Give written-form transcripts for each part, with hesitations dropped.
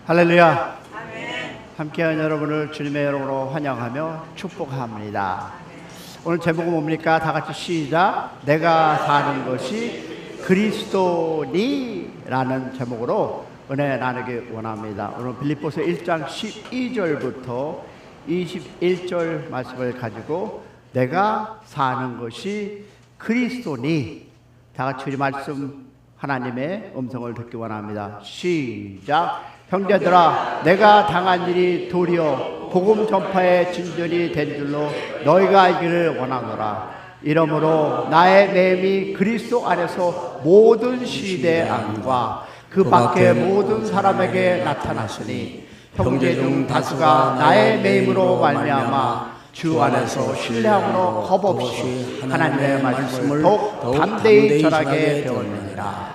할렐루야. 아멘. 함께한 여러분을 주님의 이름으로 환영하며 축복합니다. 오늘 제목은 뭡니까? 다 같이 시작. 내가 사는 것이 그리스도니라는 제목으로 은혜 나누기 원합니다. 오늘 빌립보서 1장 12절부터 21절 말씀을 가지고 내가 사는 것이 그리스도니, 다 같이 우리 말씀 하나님의 음성을 듣기 원합니다. 시작. 형제들아, 내가 당한 일이 도리어 복음 전파의 진전이 된 줄로 너희가 알기를 원하노라. 이러므로 나의 매임이 그리스도 안에서 모든 시대 안과 그 밖의 모든 사람에게 나타났으니 형제 중 다수가 나의 매임으로 말미암아 주 안에서 신뢰함으로 겁없이 하나님의 말씀을 더욱 담대히 전하게 되었느니라.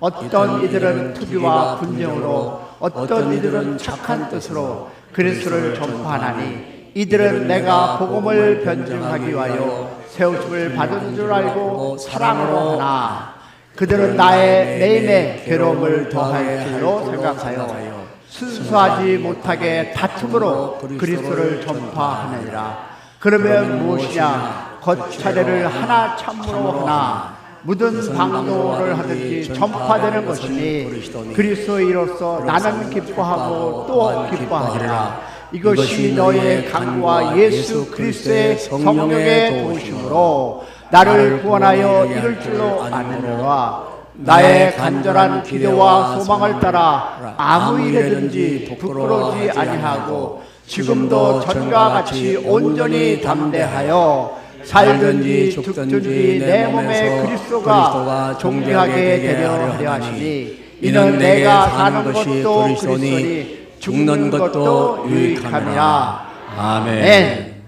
어떤 이들은 투기와 분쟁으로, 어떤 이들은 착한 뜻으로 그리스도를 전파하나니 이들은 내가 복음을 변증하기 위하여 세우심을 받은 줄 알고 사랑으로 하나 그들은 나의 매임에 괴로움을 더할 줄로 생각하여 순수하지 못하게 다툼으로 그리스도를 전파하느니라. 그러면 무엇이냐? 겉차례를 하나 참으로 하나 묻은 방도를 하든지 전파되는 것이니 그리스도인으로서 나는 기뻐하고 또 기뻐하리라. 이것이 너희의 강구와 예수 그리스도의 성령의 도우심으로 나를 구원하여 이룰 줄로 아느니라. 나의 간절한 기도와 소망을 따라 아무 일에든지 부끄러우지 아니하고 지금도 전과 같이 온전히 담대하여 살든지 죽든지 내 몸에 그리스도가 존귀하게 되려 하려 하시니 이는 내가 사는 것도 그리스도니 죽는 것도 유익함이라. 아멘.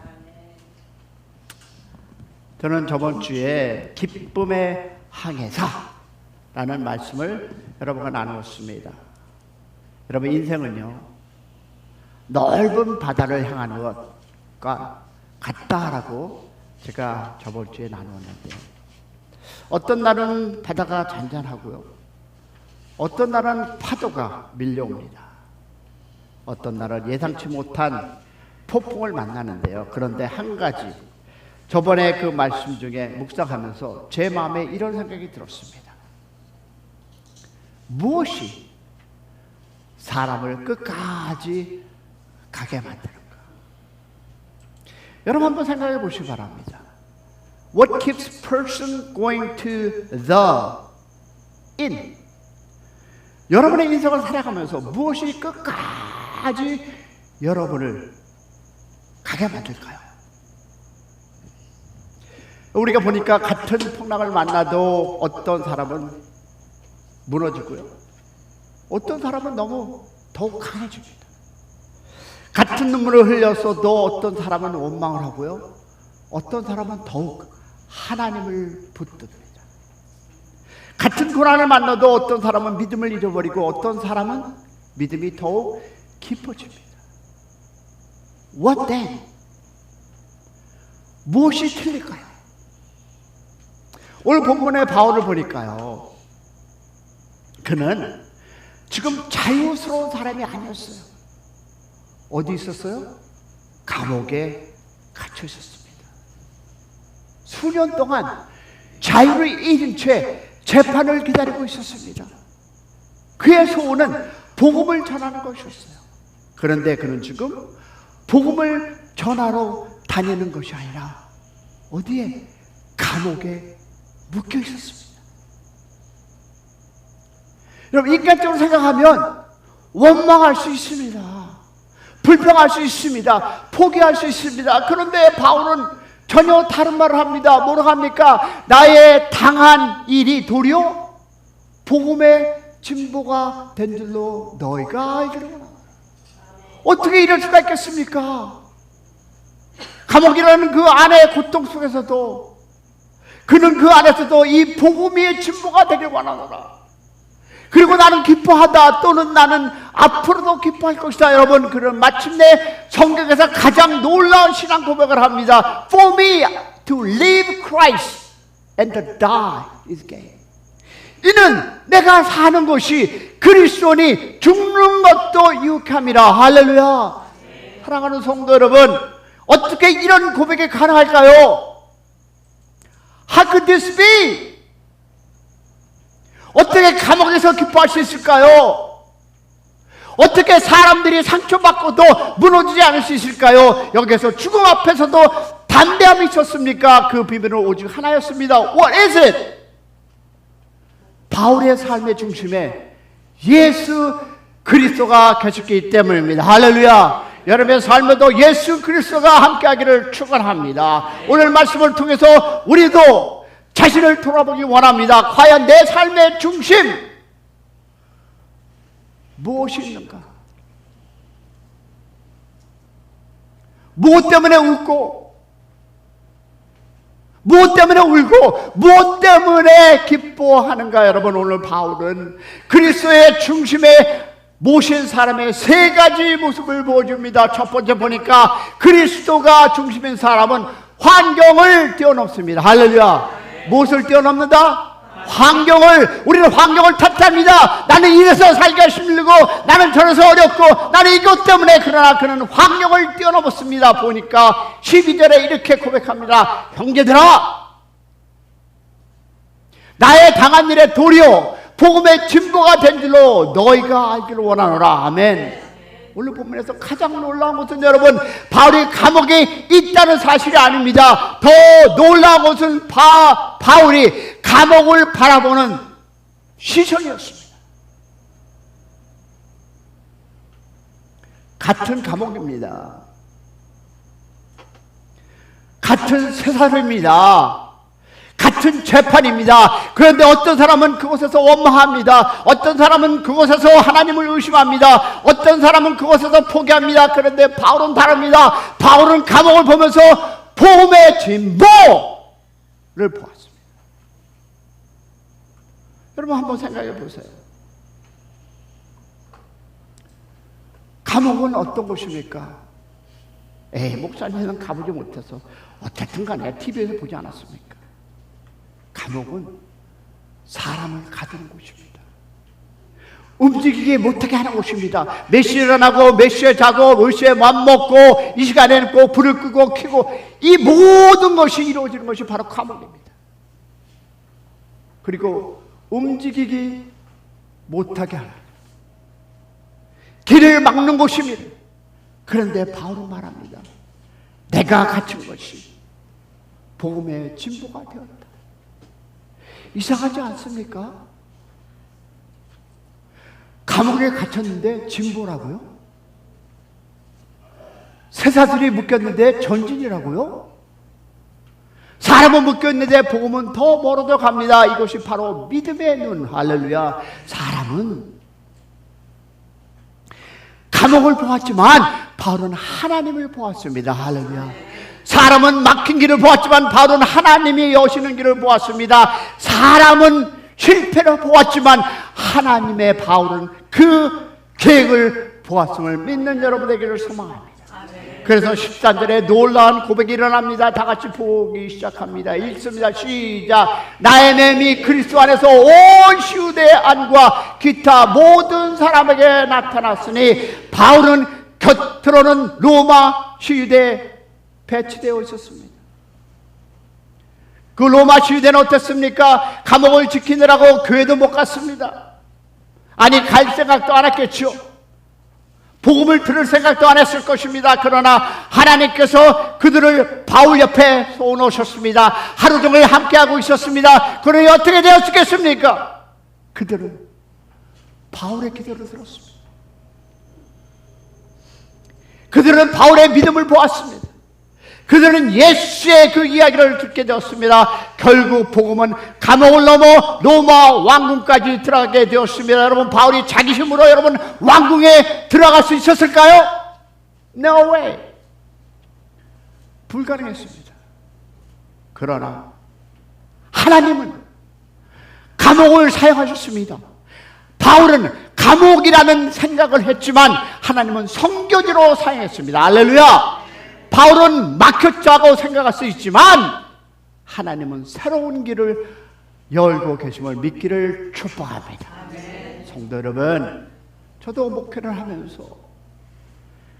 저는 저번 주에 기쁨의 항해사라는 말씀을 여러분과 나누었습니다. 여러분, 인생은요 넓은 바다를 향하는 것과 같다라고 제가 저번 주에 나누었는데요, 어떤 날은 바다가 잔잔하고요, 어떤 날은 파도가 밀려옵니다. 어떤 날은 예상치 못한 폭풍을 만나는데요, 그런데 한 가지 저번에 그 말씀 중에 묵상하면서 제 마음에 이런 생각이 들었습니다. 무엇이 사람을 끝까지 가게 만드는가? 여러분 한번 생각해 보시기 바랍니다. What keeps person going to the inn? 여러분의 인생을 살아가면서 무엇이 끝까지 여러분을 가게 만들까요? 우리가 보니까 같은 풍랑을 만나도 어떤 사람은 무너지고요, 어떤 사람은 너무 더욱 강해집니다. 같은 눈물을 흘렸어도 어떤 사람은 원망을 하고요, 어떤 사람은 더욱 하나님을 붙듭니다. 같은 고난을 만나도 어떤 사람은 믿음을 잃어버리고 어떤 사람은 믿음이 더욱 깊어집니다. What then? 무엇이 틀릴까요? 오늘 본문의 바울을 보니까요, 그는 지금 자유스러운 사람이 아니었어요. 어디 있었어요? 감옥에 갇혀 있었습니다. 수년 동안 자유를 잃은 채 재판을 기다리고 있었습니다. 그의 소원은 복음을 전하는 것이었어요. 그런데 그는 지금 복음을 전하러 다니는 것이 아니라 어디에? 감옥에 묶여 있었습니다. 여러분, 인간적으로 생각하면 원망할 수 있습니다. 불평할 수 있습니다. 포기할 수 있습니다. 그런데 바울은 전혀 다른 말을 합니다. 뭐라고 합니까? 나의 당한 일이 도리어 복음의 진보가 된 줄로 너희가 알기를 원하노라. 어떻게 이럴 수가 있겠습니까? 감옥이라는 그 안의 고통 속에서도 그는 그 안에서도 이 복음의 진보가 되길 원하노라. 그리고 나는 기뻐하다, 또는 나는 앞으로도 기뻐할 것이다. 여러분, 그런 마침내 성경에서 가장 놀라운 신앙 고백을 합니다. For me to live Christ and to die is gain. 이는 내가 사는 것이 그리스도니 죽는 것도 유익함이라. 할렐루야. 사랑하는 성도 여러분, 어떻게 이런 고백이 가능할까요? How could this be? 어떻게 감옥에서 기뻐할 수 있을까요? 어떻게 사람들이 상처받고도 무너지지 않을 수 있을까요? 여기서 죽음 앞에서도 담대함이 있었습니까? 그 비밀은 오직 하나였습니다. What is it? 바울의 삶의 중심에 예수 그리스도가 계셨기 때문입니다. 할렐루야. 여러분의 삶에도 예수 그리스도가 함께하기를 축원합니다. 오늘 말씀을 통해서 우리도 자신을 돌아보기 원합니다. 과연 내 삶의 중심 무엇이 있는가? 무엇 때문에 웃고, 무엇 때문에 울고, 무엇 때문에 기뻐하는가? 여러분, 오늘 바울은 그리스도의 중심에 모신 사람의 세 가지 모습을 보여줍니다. 첫 번째 보니까 그리스도가 중심인 사람은 환경을 뛰어넘습니다. 할렐루야. 무엇을 뛰어넘는다? 환경을. 우리는 환경을 탓합니다. 나는 이래서 살기가 힘들고, 나는 저래서 어렵고, 나는 이것 때문에. 그러나 그는 환경을 뛰어넘었습니다. 보니까 12절에 이렇게 고백합니다. 형제들아, 나의 당한 일에 도리어 복음의 진보가 된 줄로 너희가 알기를 원하노라. 아멘. 오늘 본문에서 가장 놀라운 것은 여러분, 바울이 감옥에 있다는 사실이 아닙니다. 더 놀라운 것은 바울이 감옥을 바라보는 시선이었습니다. 같은 감옥입니다. 같은 세상입니다. 같은 재판입니다. 그런데 어떤 사람은 그곳에서 원망합니다. 어떤 사람은 그곳에서 하나님을 의심합니다. 어떤 사람은 그곳에서 포기합니다. 그런데 바울은 다릅니다. 바울은 감옥을 보면서 복음의 진보를 보았습니다. 여러분 한번 생각해 보세요. 감옥은 어떤 곳입니까? 목사님은 가보지 못해서 어쨌든 간에 TV에서 보지 않았습니까? 감옥은 사람을 가두는 곳입니다. 움직이지 못하게 하는 곳입니다. 몇 시에 일어나고 몇 시에 자고 몇 시에 맘 먹고 이 시간에는 꼭 불을 끄고 켜고, 이 모든 것이 이루어지는 것이 바로 감옥입니다. 그리고 움직이지 못하게 하는, 길을 막는 곳입니다. 그런데 바울은 말합니다. 내가 갇힌 것이 복음의 진보가 되었다. 이상하지 않습니까? 감옥에 갇혔는데 진보라고요? 세사들이 묶였는데 전진이라고요? 사람은 묶였는데 복음은 더 멀어져 갑니다. 이것이 바로 믿음의 눈. 할렐루야. 사람은 감옥을 보았지만 바울은 하나님을 보았습니다. 할렐루야. 사람은 막힌 길을 보았지만 바울은 하나님이 여시는 길을 보았습니다. 사람은 실패를 보았지만 하나님의 바울은 그 계획을 보았음을 믿는 여러분에게를 소망합니다. 그래서 13절에 놀라운 고백이 일어납니다. 다 같이 보기 시작합니다. 읽습니다. 시작. 나의 맴이 그리스도 안에서 온 시우대 안과 기타 모든 사람에게 나타났으니, 바울은 곁으로는 로마 시유대에 배치되어 있었습니다. 그 로마 시유대는 어땠습니까? 감옥을 지키느라고 교회도 못 갔습니다. 아니, 갈 생각도 안 했겠죠. 복음을 들을 생각도 안 했을 것입니다. 그러나 하나님께서 그들을 바울 옆에 쏘놓으셨습니다. 하루 종일 함께하고 있었습니다. 그러니 어떻게 되었겠습니까? 그들은 바울의 기도를 들었습니다. 그들은 바울의 믿음을 보았습니다. 그들은 예수의 그 이야기를 듣게 되었습니다. 결국 복음은 감옥을 넘어 로마 왕궁까지 들어가게 되었습니다. 여러분, 바울이 자기 힘으로 여러분 왕궁에 들어갈 수 있었을까요? No way. 불가능했습니다. 그러나 하나님은 감옥을 사용하셨습니다. 바울은 감옥이라는 생각을 했지만 하나님은 성교지로 사용했습니다. 할렐루야. 바울은 막혔다고 생각할 수 있지만 하나님은 새로운 길을 열고 계심을 믿기를 축복합니다. 성도 여러분, 저도 목회를 하면서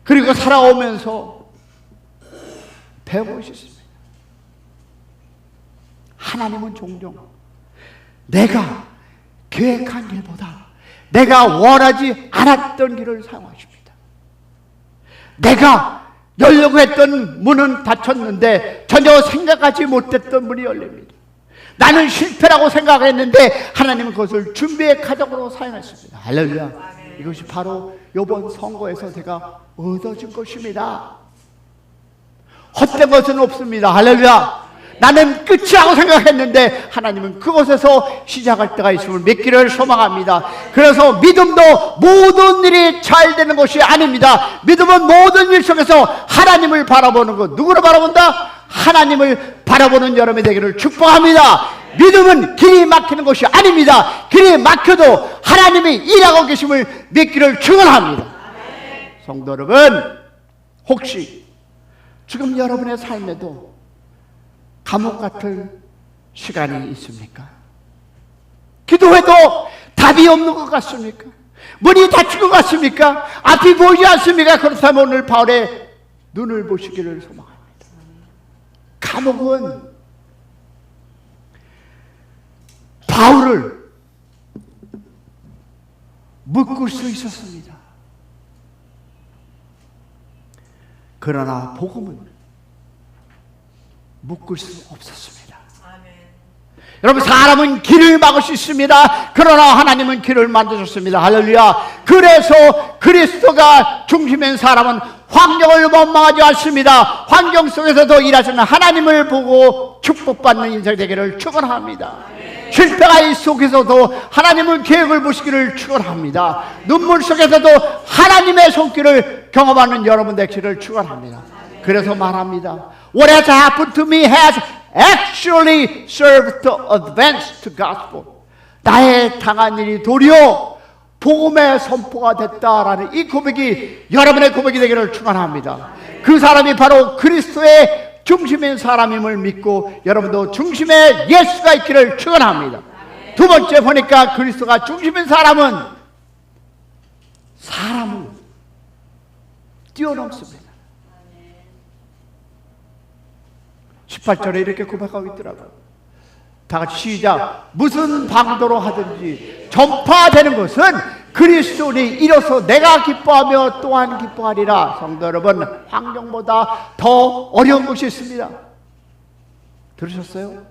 그리고 살아오면서 배우고 싶습니다. 하나님은 종종 내가 계획한 길보다 내가 원하지 않았던 길을 사용하십니다. 내가 열려고 했던 문은 닫혔는데 전혀 생각하지 못했던 문이 열립니다. 나는 실패라고 생각했는데 하나님은 그것을 준비의 과정으로 사용했습니다. 할렐루야. 이것이 바로 이번 선거에서 제가 얻어진 것입니다. 헛된 것은 없습니다. 할렐루야. 나는 끝이라고 생각했는데 하나님은 그곳에서 시작할 때가 있음을 믿기를 소망합니다. 그래서 믿음도 모든 일이 잘 되는 것이 아닙니다. 믿음은 모든 일 속에서 하나님을 바라보는 것. 누구를 바라본다? 하나님을 바라보는 여러분이 되기를 축복합니다. 믿음은 길이 막히는 것이 아닙니다. 길이 막혀도 하나님이 일하고 계심을 믿기를 축원합니다. 성도 여러분, 혹시 지금 여러분의 삶에도 감옥 같은 시간이 있습니까? 기도해도 답이 없는 것 같습니까? 문이 닫힌 것 같습니까? 앞이 보이지 않습니까? 그렇다면 오늘 바울의 눈을 보시기를 소망합니다. 감옥은 바울을 묶을 수 있었습니다. 그러나 복음은 묶을 수 없었습니다. 아멘. 여러분, 사람은 길을 막을 수 있습니다. 그러나 하나님은 길을 만드셨습니다. 할렐루야. 그래서 그리스도가 중심인 사람은 환경을 원망하지 않습니다. 환경 속에서도 일하시는 하나님을 보고 축복받는 인생 되기를 축원합니다. 실패가 이 속에서도 하나님은 계획을 보시기를 축원합니다. 눈물 속에서도 하나님의 손길을 경험하는 여러분 되기를 축원합니다. 그래서 말합니다. What has happened to me has actually served to advance the gospel. 나의 당한 일이 도리어 복음의 선포가 됐다라는 이 고백이 여러분의 고백이 되기를 축원합니다. 그 사람이 바로 그리스도의 중심인 사람임을 믿고 여러분도 중심에 예수가 있기를 축원합니다. 두 번째 보니까 그리스도가 중심인 사람은 사람을 뛰어넘습니다. 18절에 이렇게 고백하고 있더라고요. 다 같이 시작. 무슨 방도로 하든지 전파되는 것은 그리스도니 이로써 내가 기뻐하며 또한 기뻐하리라. 성도 여러분, 환경보다 더 어려운 것이 있습니다. 들으셨어요?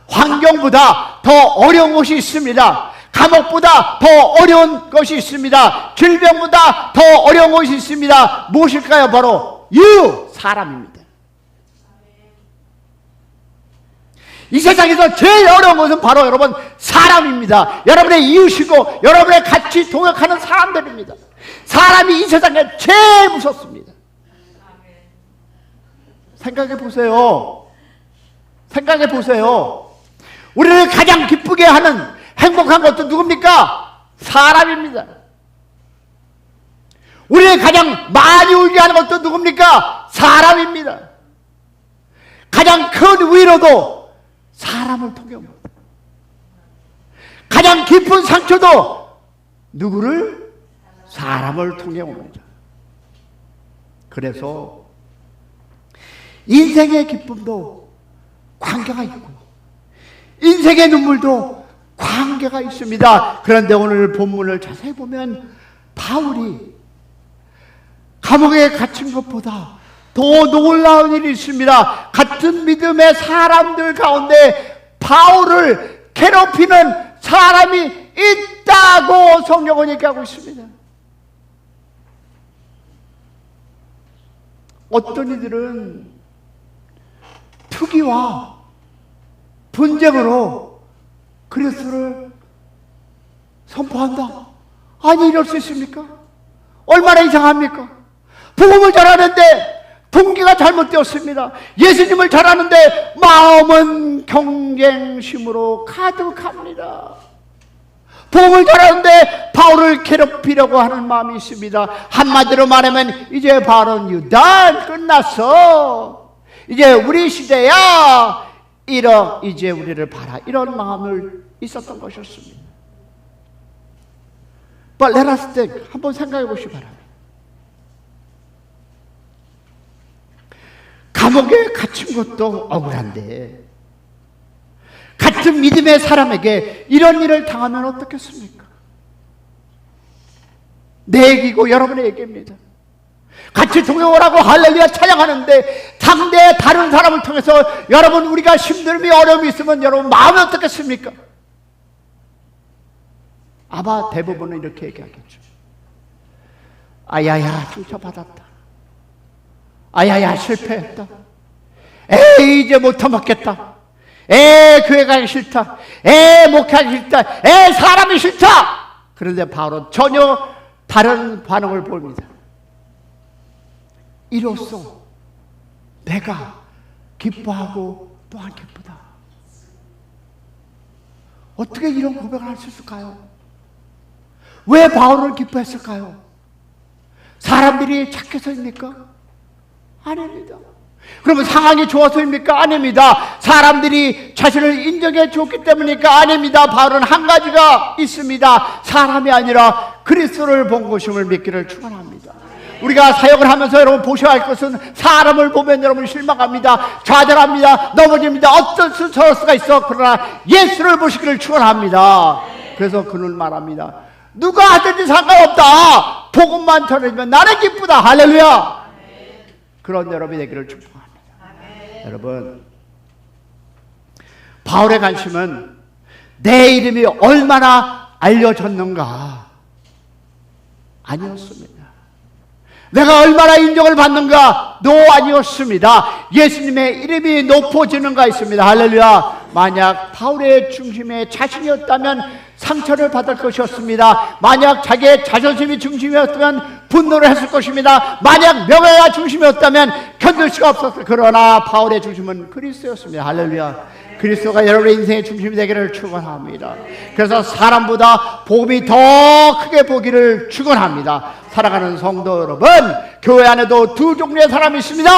환경보다 더 어려운 것이 있습니다. 감옥보다 더 어려운 것이 있습니다. 질병보다 더 어려운 것이 있습니다. 무엇일까요? 바로 사람입니다. 이 세상에서 제일 어려운 것은 바로 여러분 사람입니다. 여러분의 이웃이고 여러분의 같이 동역하는 사람들입니다. 사람이 이 세상에 제일 무섭습니다. 생각해 보세요. 생각해 보세요. 우리를 가장 기쁘게 하는 행복한 것도 누굽니까? 사람입니다. 우리를 가장 많이 울게 하는 것도 누굽니까? 사람입니다. 가장 큰 위로도 사람을 통해 옵니다. 가장 깊은 상처도 누구를? 사람을 통해 옵니다. 그래서 인생의 기쁨도 관계가 있고 인생의 눈물도 관계가 있습니다. 그런데 오늘 본문을 자세히 보면 바울이 감옥에 갇힌 것보다 더 놀라운 일이 있습니다. 같은 믿음의 사람들 가운데 바울을 괴롭히는 사람이 있다고 성경은 얘기하고 있습니다. 어떤 이들은 투기와 분쟁으로 그리스도를 선포한다. 아니, 이럴 수 있습니까? 얼마나 이상합니까? 복음을 전하는데 동기가 잘못되었습니다. 예수님을 잘하는데 마음은 경쟁심으로 가득합니다. 복음을 전하는데 바울을 괴롭히려고 하는 마음이 있습니다. 한마디로 말하면 이제 바울은 유다 끝났어. 이제 우리 시대야. 이제 우리를 봐라, 이런 마음을 있었던 것이었습니다. But let us think, 한번 생각해 보시기 바랍니다. 감옥에 갇힌 것도 억울한데 같은 믿음의 사람에게 이런 일을 당하면 어떻겠습니까? 내 얘기고 여러분의 얘기입니다. 같이 동요하고 할렐루야 찬양하는데 상대 다른 사람을 통해서 여러분, 우리가 힘듦이 어려움이 있으면 여러분 마음이 어떻겠습니까? 아마 대부분은 이렇게 얘기하겠죠. 아야야, 상처받았다. 아야야, 실패했다. 에이, 이제 못 터먹겠다. 교회 가기 싫다. 목회하기 싫다. 사람이 싫다. 그런데 바울은 전혀 다른 반응을 보입니다. 이로써 내가 기뻐하고 또한 기쁘다. 어떻게 이런 고백을 할 수 있을까요? 왜 바울은 기뻐했을까요? 사람들이 착해서입니까? 아닙니다. 그러면 상황이 좋아서입니까? 아닙니다. 사람들이 자신을 인정해 줬기 때문입니까? 아닙니다. 바울은 한 가지가 있습니다. 사람이 아니라 그리스도를 본 것임을 믿기를 축원합니다. 우리가 사역을 하면서 여러분 보셔야 할 것은, 사람을 보면 여러분 실망합니다. 좌절합니다. 넘어집니다. 어쩔 수 저럴 수가 있어. 그러나 예수를 보시기를 축원합니다. 그래서 그는 말합니다. 누가 하든지 상관없다. 복음만 전해지면 나는 기쁘다. 할렐루야. 그런 여러분이 되기를 축복합니다. 여러분, 바울의 관심은 내 이름이 얼마나 알려졌는가 아니었습니다. 내가 얼마나 인정을 받는가 도 아니었습니다. 예수님의 이름이 높아지는가 있습니다. 할렐루야. 만약 바울의 중심에 자신이었다면 상처를 받을 것이었습니다. 만약 자기의 자존심이 중심이었다면 분노를 했을 것입니다. 만약 명예가 중심이었다면 견딜 수가 없었을. 그러나 바울의 중심은 그리스도였습니다. 할렐루야. 그리스도가 여러분의 인생의 중심이 되기를 축원합니다. 그래서 사람보다 복음이 더 크게 보기를 축원합니다. 사랑하는 성도 여러분, 교회 안에도 두 종류의 사람이 있습니다.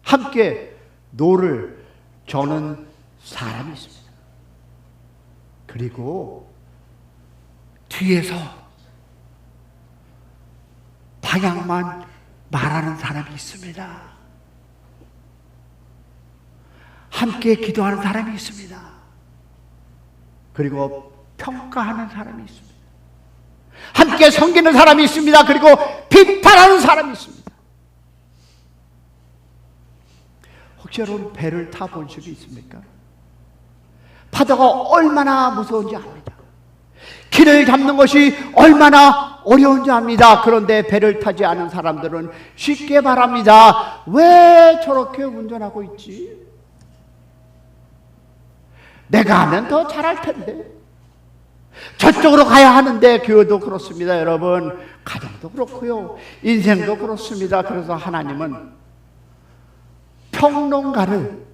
함께 노를 저는 사람이 있습니다. 그리고 뒤에서 방향만 말하는 사람이 있습니다. 함께 기도하는 사람이 있습니다. 그리고 평가하는 사람이 있습니다. 함께 섬기는 사람이 있습니다. 그리고 비판하는 사람이 있습니다. 혹시 여러분 배를 타본 적이 있습니까? 파도가 얼마나 무서운지 압니다. 길을 잡는 것이 얼마나 어려운지 압니다. 그런데 배를 타지 않은 사람들은 쉽게 말합니다. 왜 저렇게 운전하고 있지? 내가 하면 더 잘할 텐데. 저쪽으로 가야 하는데. 교회도 그렇습니다. 여러분, 가정도 그렇고요, 인생도 그렇습니다. 그래서 하나님은 평론가를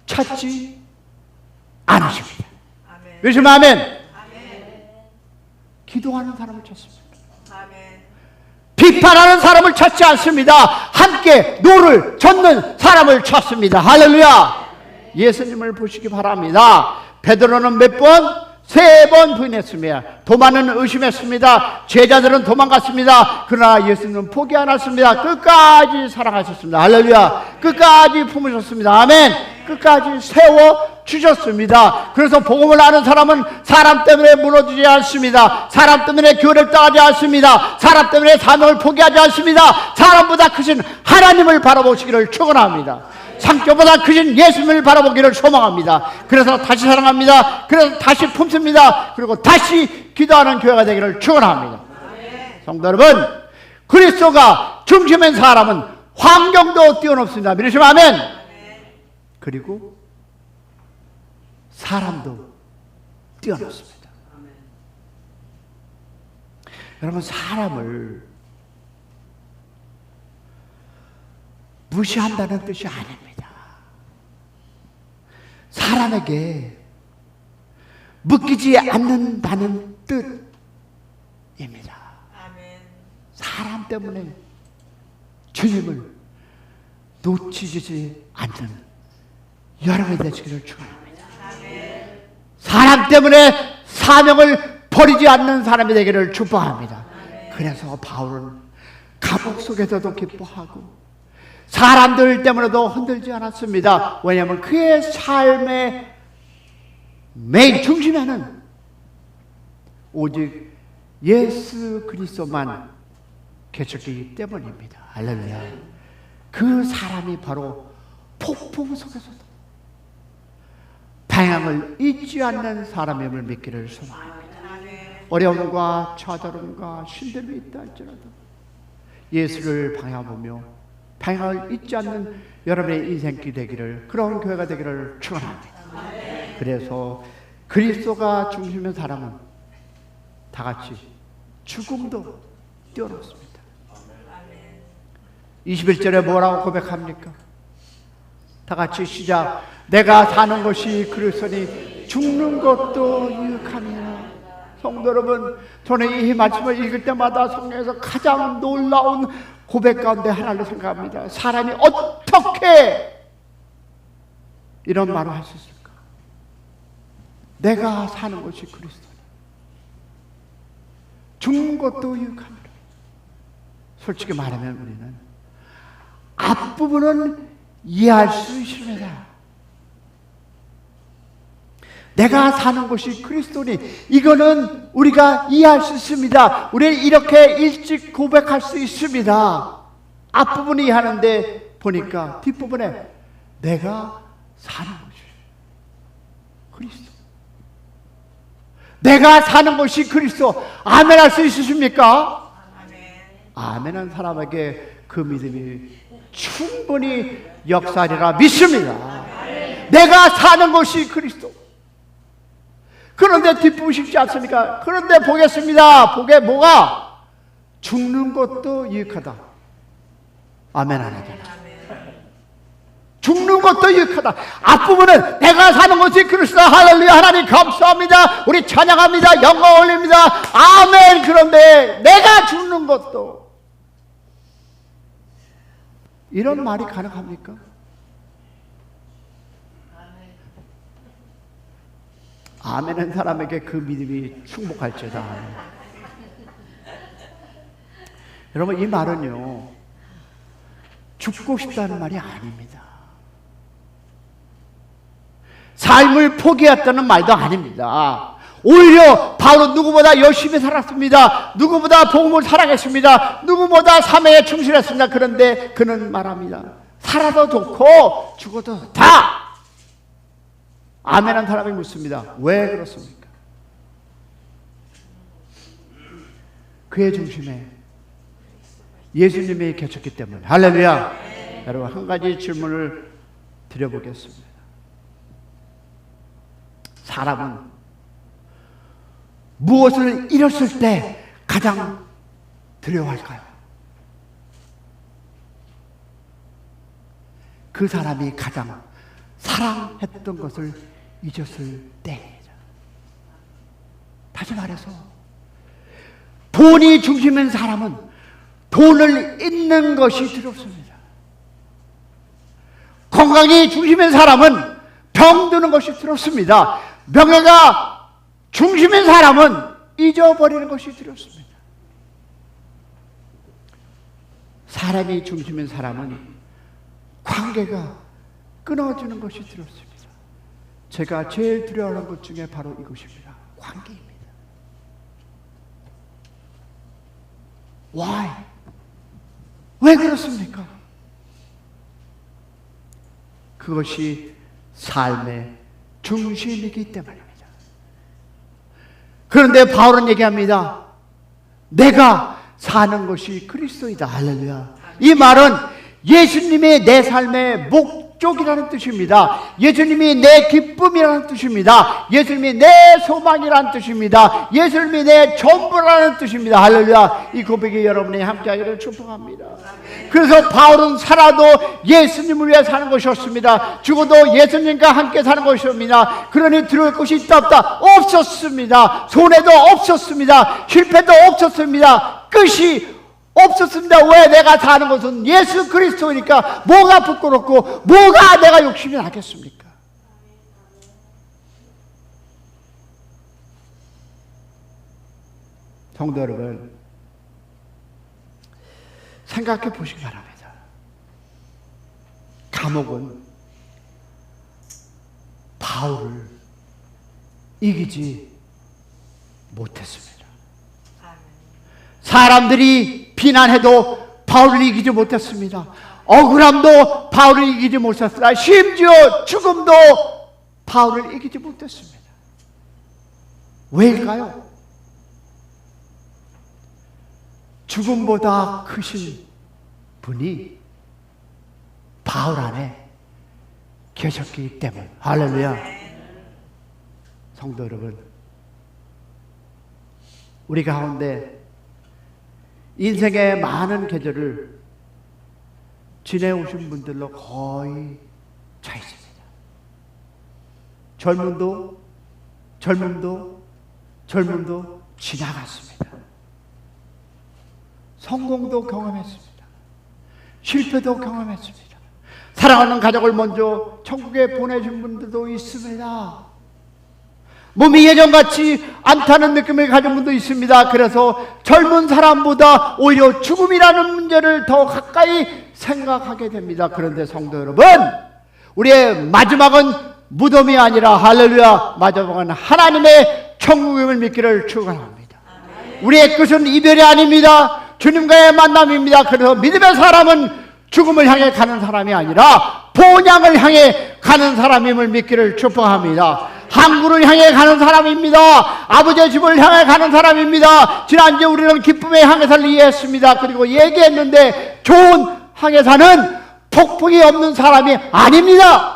찾지 않으십니다. 요즘 아멘. 기도하는 사람을 찾습니다. 비판하는 사람을 찾지 않습니다. 함께 노를 젓는 사람을 찾습니다. 할렐루야. 예수님을 보시기 바랍니다. 베드로는 몇 번? 3번 부인했습니다. 도마는 의심했습니다. 제자들은 도망갔습니다. 그러나 예수님은 포기 안 했습니다. 끝까지 사랑하셨습니다. 할렐루야. 끝까지 품으셨습니다. 아멘. 끝까지 세워주셨습니다. 그래서 복음을 아는 사람은 사람 때문에 무너지지 않습니다. 사람 때문에 교회를 떠나지 않습니다. 사람 때문에 사명을 포기하지 않습니다. 사람보다 크신 하나님을 바라보시기를 축원합니다. 상처보다 크신 예수님을 바라보기를 소망합니다. 그래서 다시 사랑합니다. 그래서 다시 품습니다. 그리고 다시 기도하는 교회가 되기를 축원합니다. 성도 여러분, 그리스도가 중심인 사람은 환경도 뛰어넘습니다. 믿으시면 아멘. 그리고 사람도 뛰어넘습니다. 여러분, 사람을 무시한다는 뜻이 아닙니다. 사람에게 묶이지 않는다는 뜻입니다. 사람 때문에 주님을 놓치지 않는 여러분이 되시기를 축원합니다. 사람 때문에 사명을 버리지 않는 사람이 되기를 축복합니다. 그래서 바울은 감옥 속에서도 기뻐하고 사람들 때문에도 흔들지 않았습니다. 왜냐하면 그의 삶의 메인 중심에는 오직 예수 그리스도만 계셨기 때문입니다. 할렐루야. 그 사람이 바로 폭풍 속에서도 방향을 잊지 않는 사람임을 믿기를 소망합니다. 어려움과 좌절음과 신들이 있다 할지라도 예수를 바라보며 방향을 잊지 않는 여러분의 인생길이 되기를, 그런 교회가 되기를 축원합니다. 그래서 그리스도가 중심인 사람은 다 같이 죽음도 뛰어넘습니다. 21절에 뭐라고 고백합니까? 다 같이 시작. 내가 사는 것이 그리스도니 죽는 것도 유익함이라. 성도 여러분, 저는 이 말씀을 읽을 때마다 성경에서 가장 놀라운 고백 가운데 하나를 생각합니다. 사람이 어떻게 이런 말을 할 수 있을까? 내가 사는 것이 그리스도니 죽는 것도 유익함이라. 솔직히 말하면 우리는 앞부분은 이해할 수 있습니다. 내가 사는 것이 그리스도니, 이거는 우리가 이해할 수 있습니다. 우리는 이렇게 일찍 고백할 수 있습니다. 앞부분이 이해하는데 보니까 뒷부분에 내가 사는 것이 그리스도, 내가 사는 것이 그리스도. 아멘 할 수 있으십니까? 아멘한 사람에게 그 믿음이 충분히 역사하리라 믿습니다. 내가 사는 것이 그리스도. 그런데 뒷부분 쉽지 않습니까? 그런데 보겠습니다. 보게 뭐가? 죽는 것도 유익하다. 아멘 안 하잖아. 죽는 것도 유익하다. 앞부분은 내가 사는 것이 그리스도. 할렐루야. 하나님 감사합니다. 우리 찬양합니다. 영광 올립니다. 아멘. 그런데 내가 죽는 것도, 이런 말이 가능합니까? 아멘한 사람에게 그 믿음이 충복할지어다. 여러분, 이 말은요, 죽고 싶다는 말이 아닙니다. 삶을 포기했다는 말도 아닙니다. 오히려 바울은 누구보다 열심히 살았습니다. 누구보다 복음을 사랑했습니다. 누구보다 사명에 충실했습니다. 그런데 그는 말합니다. 살아도 좋고 죽어도 좋다. 아멘한 사람이 묻습니다. 왜 그렇습니까? 그의 중심에 예수님이 계셨기 때문에. 할렐루야. 여러분, 한 가지 질문을 드려보겠습니다. 사람은 무엇을 잃었을 때 가장 두려워할까요? 그 사람이 가장 사랑했던 것을 잊었을 때입니다. 다시 말해서 돈이 중심인 사람은 돈을 잃는 것이 두렵습니다. 건강이 중심인 사람은 병드는 것이 두렵습니다. 명예가 중심인 사람은 잊어버리는 것이 두렵습니다. 사람이 중심인 사람은 관계가 끊어지는 것이 두렵습니다. 제가 제일 두려워하는 것 중에 바로 이것입니다. 관계입니다. Why? 왜 그렇습니까? 그것이 삶의 중심이기 때문입니다. 그런데 바울은 얘기합니다. 내가 사는 것이 그리스도이다. 할렐루야. 이 말은 예수님이 내 삶의 목적이라는 뜻입니다. 예수님이 내 기쁨이라는 뜻입니다. 예수님이 내 소망이라는 뜻입니다. 예수님이 내 전부라는 뜻입니다. 할렐루야. 이 고백이 여러분이 함께하기를 축복합니다. 그래서 바울은 살아도 예수님을 위해 사는 것이었습니다. 죽어도 예수님과 함께 사는 것이었습니다. 그러니 들을 것이 있다 없다? 없었습니다. 손해도 없었습니다. 실패도 없었습니다. 끝이 없었습니다. 왜? 내가 사는 것은 예수 그리스도니까 뭐가 부끄럽고 뭐가 내가 욕심이 나겠습니까? 성도 여러분, 생각해 보시기 바랍니다. 감옥은 바울을 이기지 못했습니다. 사람들이 비난해도 바울을 이기지 못했습니다. 억울함도 바울을 이기지 못했습니다. 심지어 죽음도 바울을 이기지 못했습니다. 왜일까요? 죽음보다 크신 분이 바울 안에 계셨기 때문. 할렐루야. 성도 여러분, 우리 가운데 인생의 많은 계절을 지내오신 분들로 거의 차 있습니다. 젊음도 지나갔습니다. 성공도 경험했습니다. 실패도 경험했습니다. 사랑하는 가족을 먼저 천국에 보내준 분들도 있습니다. 몸이 예전같이 않다는 느낌을 가진 분도 있습니다. 그래서 젊은 사람보다 오히려 죽음이라는 문제를 더 가까이 생각하게 됩니다. 그런데 성도 여러분, 우리의 마지막은 무덤이 아니라, 할렐루야, 마지막은 하나님의 천국임을 믿기를 축원합니다. 우리의 끝은 이별이 아닙니다. 주님과의 만남입니다. 그래서 믿음의 사람은 죽음을 향해 가는 사람이 아니라 본향을 향해 가는 사람임을 믿기를 축복합니다. 항구를 향해 가는 사람입니다. 아버지의 집을 향해 가는 사람입니다. 지난주에 우리는 기쁨의 항해사를 이해했습니다. 그리고 얘기했는데 좋은 항해사는 폭풍이 없는 사람이 아닙니다.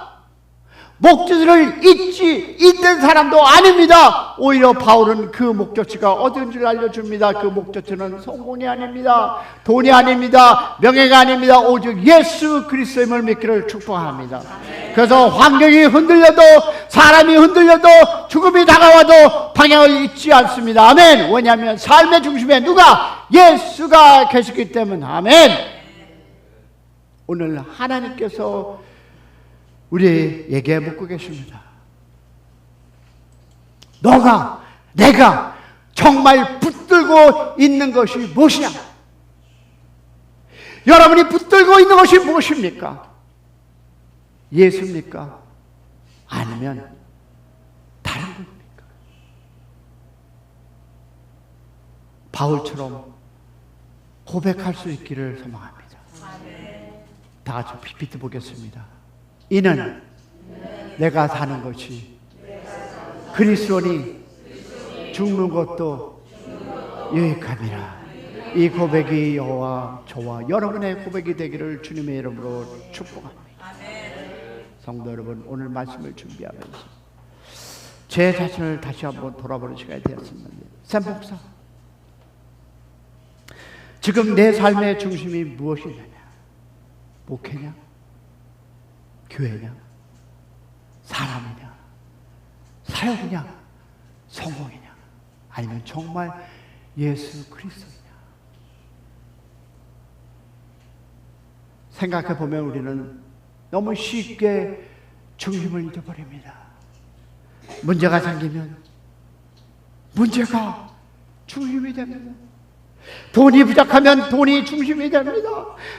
목적지를 잊는 사람도 아닙니다. 오히려 바울은 그 목적지가 어딘지를 알려줍니다. 그 목적지는 성공이 아닙니다. 돈이 아닙니다. 명예가 아닙니다. 오직 예수 그리스도임을 믿기를 축복합니다. 그래서 환경이 흔들려도, 사람이 흔들려도, 죽음이 다가와도 방향을 잊지 않습니다. 아멘. 왜냐하면 삶의 중심에 누가? 예수가 계시기 때문. 아멘. 오늘 하나님께서 우리에게 묻고 계십니다. 너가, 내가 정말 붙들고 있는 것이 무엇이냐? 여러분이 붙들고 있는 것이 무엇입니까? 예수입니까? 아니면 다른 겁니까? 바울처럼 고백할 수 있기를 소망합니다. 다 같이 PPT 보겠습니다. 이는 내가 사는 것이 그리스도니 죽는 것도 유익함이라. 이 고백이 저와 여러분의 고백이 되기를 주님의 이름으로 축복합니다. 성도 여러분, 오늘 말씀을 준비하면서 제 자신을 다시 한번 돌아보는 시간이 되었습니다. 샘 목사, 지금 내 삶의 중심이 무엇이냐? 목회냐? 교회냐? 사람이냐? 사역이냐? 성공이냐? 아니면 정말 예수 그리스도이냐? 생각해 보면 우리는 너무 쉽게 중심을 잃어버립니다. 문제가 생기면 문제가 중심이 됩니다. 돈이 부족하면 돈이 중심이 됩니다.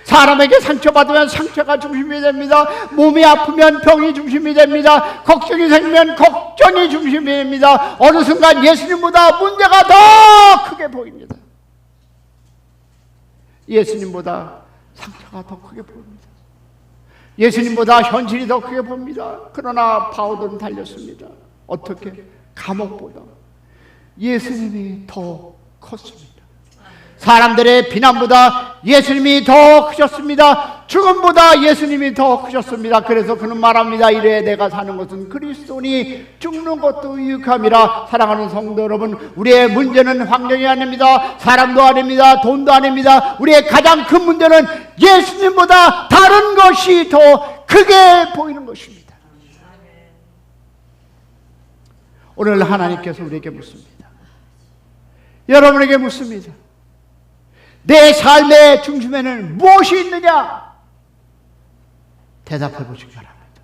사람에게 상처받으면 상처가 중심이 됩니다. 몸이 아프면 병이 중심이 됩니다. 걱정이 생기면 걱정이 중심이 됩니다. 어느 순간 예수님보다 문제가 더 크게 보입니다. 예수님보다 상처가 더 크게 보입니다. 예수님보다 현실이 더 크게 보입니다. 그러나 바울은 달렸습니다. 어떻게? 감옥보다 예수님이 더 컸습니다. 사람들의 비난보다 예수님이 더 크셨습니다. 죽음보다 예수님이 더 크셨습니다. 그래서 그는 말합니다. 이래 내가 사는 것은 그리스도니 죽는 것도 유익함이라. 사랑하는 성도 여러분, 우리의 문제는 환경이 아닙니다. 사람도 아닙니다. 돈도 아닙니다. 우리의 가장 큰 문제는 예수님보다 다른 것이 더 크게 보이는 것입니다. 오늘 하나님께서 우리에게 묻습니다. 여러분에게 묻습니다. 내 삶의 중심에는 무엇이 있느냐? 대답해 보시기 바랍니다.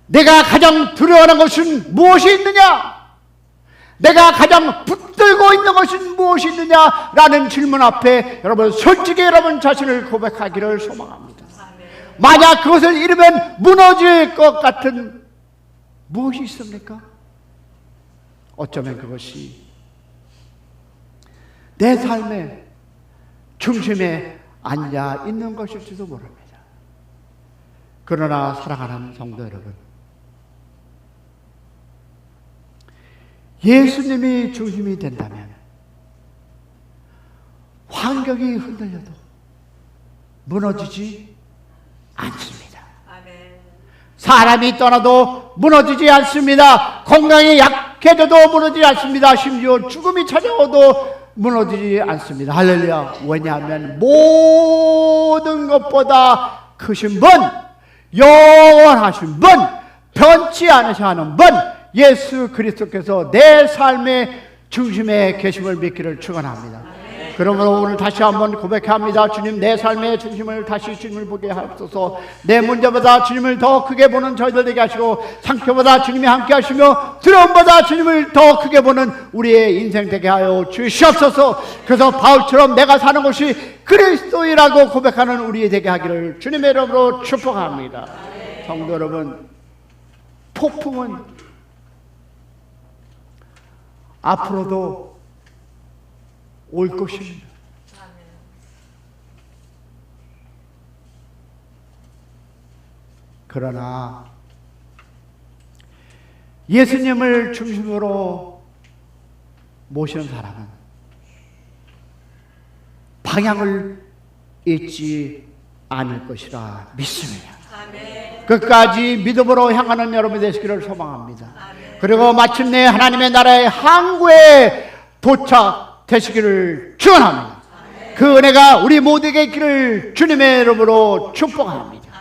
내가 가장 두려워하는 것은 무엇이 있느냐? 내가 가장 붙들고 있는 것은 무엇이 있느냐라는 질문 앞에 여러분 솔직히 여러분 자신을 고백하기를 소망합니다. 만약 그것을 잃으면 무너질 것 같은 무엇이 있습니까? 어쩌면 그것이 내 삶의 중심에 앉아 있는 것일지도 모릅니다. 그러나 사랑하는 성도 여러분, 예수님이 중심이 된다면 환경이 흔들려도 무너지지 않습니다. 사람이 떠나도 무너지지 않습니다. 건강이 약해져도 무너지지 않습니다. 심지어 죽음이 찾아오도 무너지지 않습니다. 할렐루야. 왜냐하면 모든 것보다 크신 분, 영원하신 분, 변치 않으시는 분 예수 그리스도께서 내 삶의 중심에 계심을 믿기를 축원합니다. 그러므로 오늘 다시 한번 고백합니다. 주님, 내 삶의 중심을 다시 주님을 보게 하옵소서. 내 문제보다 주님을 더 크게 보는 저희들 되게 하시고, 상처보다 주님이 함께 하시며 두려움보다 주님을 더 크게 보는 우리의 인생 되게 하여 주시옵소서. 그래서 바울처럼 내가 사는 곳이 그리스도이라고 고백하는 우리 되게 하기를 주님의 이름으로 축복합니다. 성도 여러분, 폭풍은 앞으로도 올 것입니다. 그러나 예수님을 중심으로 모시는 사람은 방향을 잊지 않을 것이라 믿습니다. 끝까지 믿음으로 향하는 여러분 되시기를 소망합니다. 그리고 마침내 하나님의 나라의 항구에 도착되시기를 축원합니다. 그 은혜가 우리 모두에게 있기를 주님의 이름으로 축복합니다.